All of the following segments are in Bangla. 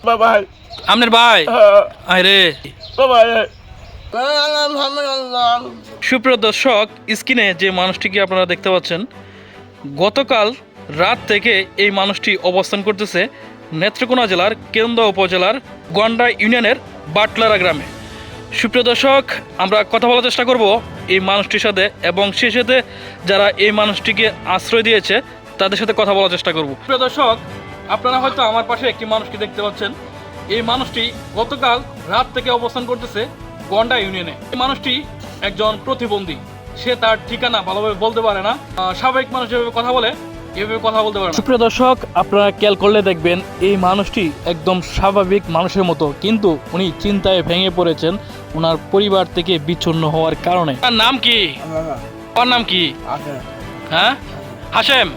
ভাই আপনার ভাই আরে ভাই সুপ্রিয় দর্শক, স্ক্রিনে যে মানুষটিকে আপনারা দেখতে পাচ্ছেন, গতকাল রাত থেকে এই মানুষটি অবস্থান করতেছে নেত্রকোনা জেলার কেন্দ্র উপজেলার গন্ডা ইউনিয়নের বাটলারা গ্রামে। সুপ্রিয় দর্শক, আমরা কথা বলার চেষ্টা করব এই মানুষটির সাথে এবং সে সাথে যারা এই মানুষটিকে আশ্রয় দিয়েছে তাদের সাথে কথা বলার চেষ্টা করব। সুপ্রিয় দর্শক, আপনারা হয়তো আমার পাশে একটি মানুষকে দেখতে পাচ্ছেন। এই মানুষটি গতকাল রাত থেকে অবস্থান করতেছে গন্ডা ইউনিয়নে। এই মানুষটি একজন প্রতিবন্ধী, সে তার ঠিকানা ভালোভাবে বলতে পারে না। স্বাভাবিক মানুষ যেভাবে কথা বলে এভাবে কথা বলতে পারে না। সুপ্রিয় দর্শক, আপনারা খেয়াল করলে দেখবেন এই মানুষটি একদম স্বাভাবিক মানুষের মতো, কিন্তু উনি চিন্তায় ভেঙে পড়েছেন ওনার পরিবার থেকে বিচ্ছিন্ন হওয়ার কারণে। তার নাম কি? ওর নাম কি? হ্যাঁ, হাশেম।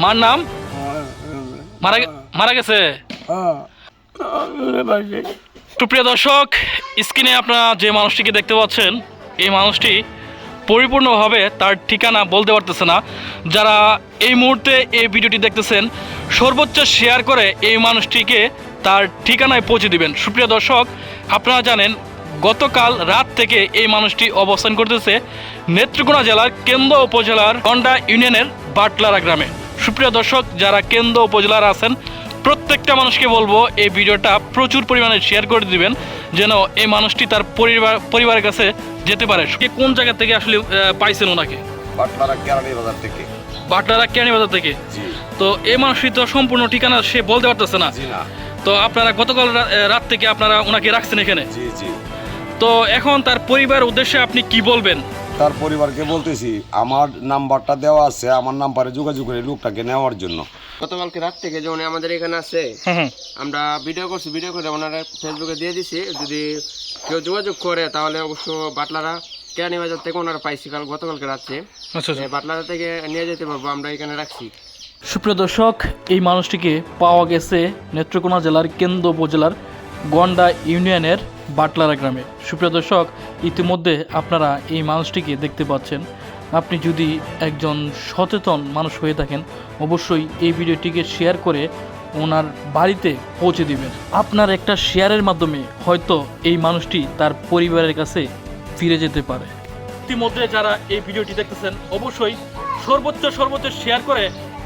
মার নাম মারা গেছে। সুপ্রিয় দর্শক, স্ক্রিনে আপনারা যে মানুষটিকে দেখতে পাচ্ছেন, এই মানুষটি পরিপূর্ণভাবে তার ঠিকানা বলতে পারতেছে না। যারা এই মুহূর্তে এই ভিডিওটি দেখতেছেন, সর্বোচ্চ শেয়ার করে এই মানুষটিকে তার ঠিকানায় পৌঁছে দিবেন। সুপ্রিয় দর্শক, আপনারা জানেন গতকাল রাত থেকে এই মানুষটি অবস্থান করতেছে নেত্রকোনা জেলার কেন্দ্র উপজেলার গন্ডা ইউনিয়নের বাটলারা গ্রামে। সুপ্রিয় দর্শক, যারা কেন্দ্র উপজেলার আছেন প্রত্যেকটা মানুষকে বলবো এই ভিডিওটা প্রচুর পরিমাণে শেয়ার করে দিবেন, যেন এই মানুষটি তার পরিবারের কাছে যেতে পারে। কোন জায়গা থেকে আসলে পাইছেন ওনাকে? বাটলারা কেরানি বাজার থেকে। বাটলারা কেরানি বাজার থেকে। তো এই মানুষটি তো সম্পূর্ণ ঠিকানা সে বলতে পারতেছে না। তো আপনারা গতকাল রাত থেকে আপনারা ওনাকে রাখছেন এখানে। তো এখন তার পরিবারের উদ্দেশ্যে আপনি কি বলবেন? তার পরিবারকে বলতেছি আমার নাম্বারটা দেওয়া আছে, আমার নাম্বারে যোগাযোগ করে লোকটাকে নেওয়ার জন্য। গতকালকে রাত থেকে যে উনি আমাদের এখানে আছে, আমরা ভিডিও করছি, ভিডিও করে ওনারা ফেসবুকে দিয়ে দিছি। যদি কেউ যোগাযোগ করে তাহলে অবশ্য বাটলারা কেরানি বাজার থেকে ওনারা পাইছি গতকালকে রাত্রে। বাটলারা থেকে নিয়ে যেতে পারবো, আমরা এখানে রাখছি। সুপ্রিয় দর্শক, এই মানুষটিকে পাওয়া গেছে নেত্রকোনা জেলার কেন্দ্র উপজেলার গন্ডা ইউনিয়নের বাটলারা গ্রামে। সুপ্রিয় দর্শক, ইতিমধ্যে আপনারা এই মানুষটিকে দেখতে পাচ্ছেন। আপনি যদি একজন সচেতন মানুষ হয়ে থাকেন, অবশ্যই এই ভিডিওটিকে শেয়ার করে ওনার বাড়িতে পৌঁছে দিবেন। আপনার একটা শেয়ারের মাধ্যমে হয়তো এই মানুষটি তার পরিবারের কাছে ফিরে যেতে পারে। ইতিমধ্যে যারা এই ভিডিওটি দেখতেছেন, অবশ্যই সর্বোচ্চ শেয়ার করে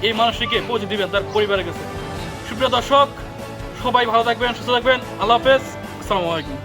এই মানুষটিকে পৌঁছে দিবেন তার পরিবারের কাছে। সুপ্রিয় দর্শক, সবাই ভালো থাকবেন, সুস্থ থাকবেন। আল্লাহ হাফেজ, আসসালামু আলাইকুম।